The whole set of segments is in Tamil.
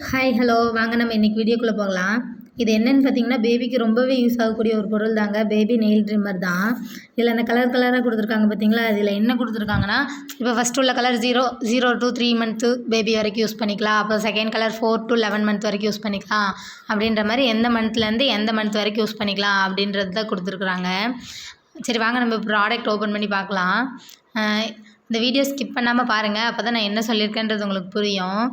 ஹாய் ஹலோ வாங்க நம்ம இன்றைக்கி வீடியோக்குள்ளே போகலாம். இது என்னென்னு பார்த்தீங்கன்னா, பேபிக்கு ரொம்பவே யூஸ் ஆகக்கூடிய ஒரு பொருள் தாங்க. பேபி நெயில் ட்ரிம்மர் தான். இதில் அந்த கலர் கலராக கொடுத்துருக்காங்க பார்த்தீங்களா, இதில் என்ன கொடுத்துருக்காங்கன்னா, இப்போ ஃபஸ்ட் உள்ள கலர் 0 to 3 மந்த்து பேபி வரைக்கும் யூஸ் பண்ணிக்கலாம். அப்போ செகண்ட் கலர் 4 to 11 மந்த் வரைக்கும் யூஸ் பண்ணிக்கலாம். அப்படின்ற மாதிரி எந்த மந்த்லேருந்து எந்த மந்த் வரைக்கும் யூஸ் பண்ணிக்கலாம் அப்படின்றது தான் கொடுத்துருக்குறாங்க. சரி வாங்க நம்ம ப்ராடக்ட் ஓப்பன் பண்ணி பார்க்கலாம். இந்த வீடியோ ஸ்கிப் பண்ணாமல் பாருங்கள், அப்போ தான் நான் என்ன சொல்லியிருக்கேன்றது உங்களுக்கு புரியும்.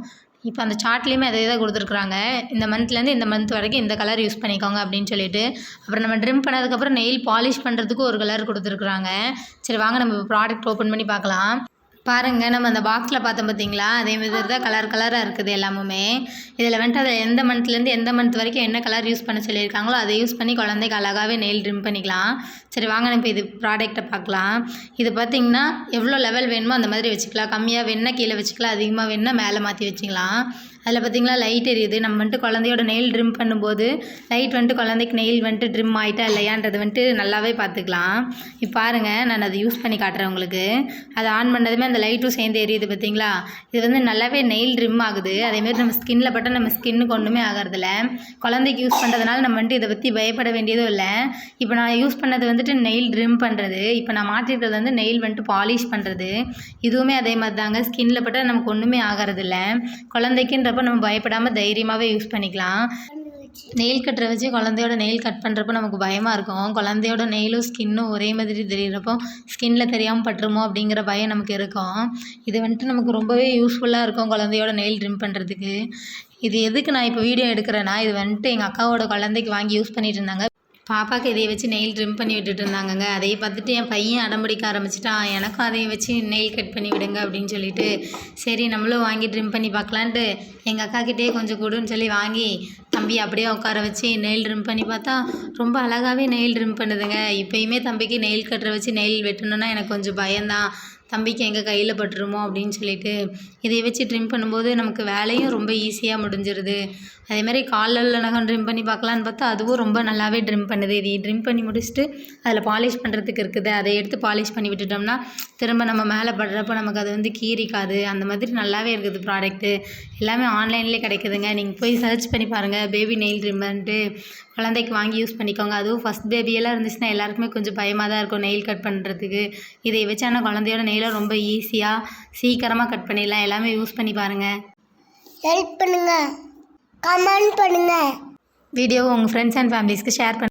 இப்போ அந்த சார்ட்லேயுமே அதே தான் கொடுத்துருக்குறாங்க. இந்த மந்த்லேருந்து இந்த மந்த் வரைக்கும் இந்த கலர் யூஸ் பண்ணிக்கோங்க அப்படின்னு சொல்லிட்டு. அப்புறம் நம்ம ட்ரிம் பண்ணதுக்கப்புறம் நெயில் பாலிஷ் பண்ணுறதுக்கு ஒரு கலர் கொடுத்துருக்குறாங்க. சரி வாங்க நம்ம ப்ராடக்ட் ஓப்பன் பண்ணி பார்க்கலாம். பாருங்கள், நம்ம அந்த பாக்ஸில் பார்த்தோம் பார்த்தீங்களா, அதே மாதிரி தான் கலர் கலராக இருக்குது எல்லாமுமே. இதில் வந்துட்டு அதில் எந்த மந்த்லேருந்து எந்த மந்த் வரைக்கும் என்ன கலர் யூஸ் பண்ண சொல்லியிருக்காங்களோ அதை யூஸ் பண்ணி குழந்தைக்கு அழகாகவே நெயில் ட்ரிம் பண்ணிக்கலாம். சரி வாங்க நம்ம இது ப்ராடக்ட்டை பார்க்கலாம். இது பார்த்திங்கன்னா எவ்வளோ லெவல் வேணுமோ அந்த மாதிரி வச்சுக்கலாம். கம்மியாக வேணுன்னா கீழே வச்சுக்கலாம், அதிகமாக வேணுன்னா மேலே மாற்றி வச்சுக்கலாம். அதில் பார்த்திங்களா லைட் எரியுது. நம்ம வந்துட்டு குழந்தையோட நெயில் ட்ரிம் பண்ணும்போது லைட் வந்துட்டு குழந்தைக்கு நெயில் வந்துட்டு ட்ரிம் ஆகிட்டா இல்லையான்றது வந்துட்டு நல்லாவே பார்த்துக்கலாம். இப்போ பாருங்கள், நான் அதை யூஸ் பண்ணி காட்டுறேன் உங்களுக்கு. அதை ஆன் பண்ணதுமே அந்த லைட்டும் சேர்ந்து எரியுது பார்த்தீங்களா. இது வந்து நல்லாவே நெயில் ட்ரிம் ஆகுது. அதேமாரி நம்ம ஸ்கின்னில் பட்டால் நம்ம ஸ்கின்னுக்கு ஒன்றுமே ஆகிறதில்ல. குழந்தைக்கு யூஸ் பண்ணுறதுனால நம்ம வந்துட்டு இதை பற்றி பயப்பட வேண்டியதும் இல்லை. இப்போ நான் யூஸ் பண்ணது வந்துட்டு நெயில் ட்ரிம் பண்ணுறது. இப்போ நான் மாற்றிருக்கிறது வந்து நெயில் வந்துட்டு பாலிஷ் பண்ணுறது. இதுவுமே அதே மாதிரி தாங்க. ஸ்கின்னில் பட்டால் நமக்கு ஒன்றுமே ஆகிறதில்ல. குழந்தைக்குன்றப்ப நம்ம பயப்படாமல் தைரியமாகவே யூஸ் பண்ணிக்கலாம். நெயில் கட்டரை வச்சு குழந்தையோட நெயில் கட் பண்ணுறப்போ நமக்கு பயமாக இருக்கும். குழந்தையோட நெயிலும் ஸ்கின்னும் ஒரே மாதிரி தெரிகிறப்போ ஸ்கின்னில் தெரியாமல் பட்டுருமோ அப்படிங்கிற பயம் நமக்கு இருக்கும். இது வந்துட்டு நமக்கு ரொம்பவே யூஸ்ஃபுல்லாக இருக்கும் குழந்தையோட நெயில் ட்ரிம் பண்ணுறதுக்கு. இது எதுக்கு நான் இப்போ வீடியோ எடுக்கிறேன்னா, இது வந்துட்டு எங்கள் அக்காவோட குழந்தைக்கு வாங்கி யூஸ் பண்ணிகிட்டு இருந்தாங்க. பாப்பாவுக்கு இதையை வச்சு நெயில் ட்ரிம் பண்ணி விட்டுட்டு இருந்தாங்கங்க. அதையை பார்த்துட்டு என் பையன் அடம்பிடிக்க ஆரம்பிச்சிட்டான். எனக்கும் அதையை வச்சு நெயில் கட் பண்ணி விடுங்க அப்படின்னு சொல்லிட்டு, சரி நம்மளும் வாங்கி ட்ரிம் பண்ணி பார்க்கலான்ட்டு எங்கள் அக்காக்கிட்டே கொஞ்சம் கொடுன்னு சொல்லி வாங்கி தம்பி அப்படியே உட்கார வச்சு நெயில் ட்ரிம் பண்ணி பார்த்தா ரொம்ப அழகாகவே நெயில் ட்ரிம் பண்ணுதுங்க. இப்போயுமே தம்பிக்கு நெயில் கட்டரை வச்சு நெயில் வெட்டணுன்னா எனக்கு கொஞ்சம் பயம்தான். தம்பிக்கு எங்கள் கையில் பட்டுருமோ அப்படின்னு சொல்லிட்டு இதை வச்சு ட்ரிம் பண்ணும்போது நமக்கு வேலையும் ரொம்ப ஈஸியாக முடிஞ்சிருது. அதேமாதிரி காலில் நகம் ட்ரிம் பண்ணி பார்க்கலான்னு பார்த்தா அதுவும் ரொம்ப நல்லாவே ட்ரிம் பண்ணுது. இதை ட்ரிம் பண்ணி முடிச்சுட்டு அதில் பாலிஷ் பண்ணுறதுக்கு இருக்குது. அதை எடுத்து பாலிஷ் பண்ணி விட்டுட்டோம்னா திரும்ப நம்ம மேலே படுறப்போ நமக்கு அது வந்து கீறிக்காது. அந்த மாதிரி நல்லாவே இருக்குது ப்ராடக்ட்டு. எல்லாமே ஆன்லைன்லேயே கிடைக்குதுங்க. நீங்கள் போய் சர்ச் பண்ணி பாருங்கள், பேபி நெயில் ட்ரிம்மர்ன்ட்டு. குழந்தைக்கு வாங்கி யூஸ் பண்ணிக்கோங்க. அதுவும் ஃபஸ்ட் பேபியெல்லாம் இருந்துச்சுன்னா எல்லாருக்குமே கொஞ்சம் பயமாக தான் இருக்கும் நெயில் கட் பண்ணுறதுக்கு. இதை வச்சு ஆனால் குழந்தையோட நெயிலை ரொம்ப ஈஸியாக சீக்கிரமாக கட் பண்ணிடலாம். எல்லாமே யூஸ் பண்ணி பாருங்கள். ஹெல்ப் பண்ணுங்கள், கமெண்ட் பண்ணுங்கள். வீடியோவை உங்கள் ஃப்ரெண்ட்ஸ் அண்ட் ஃபேமிலிஸ்க்கு ஷேர் பண்ணுங்கள்.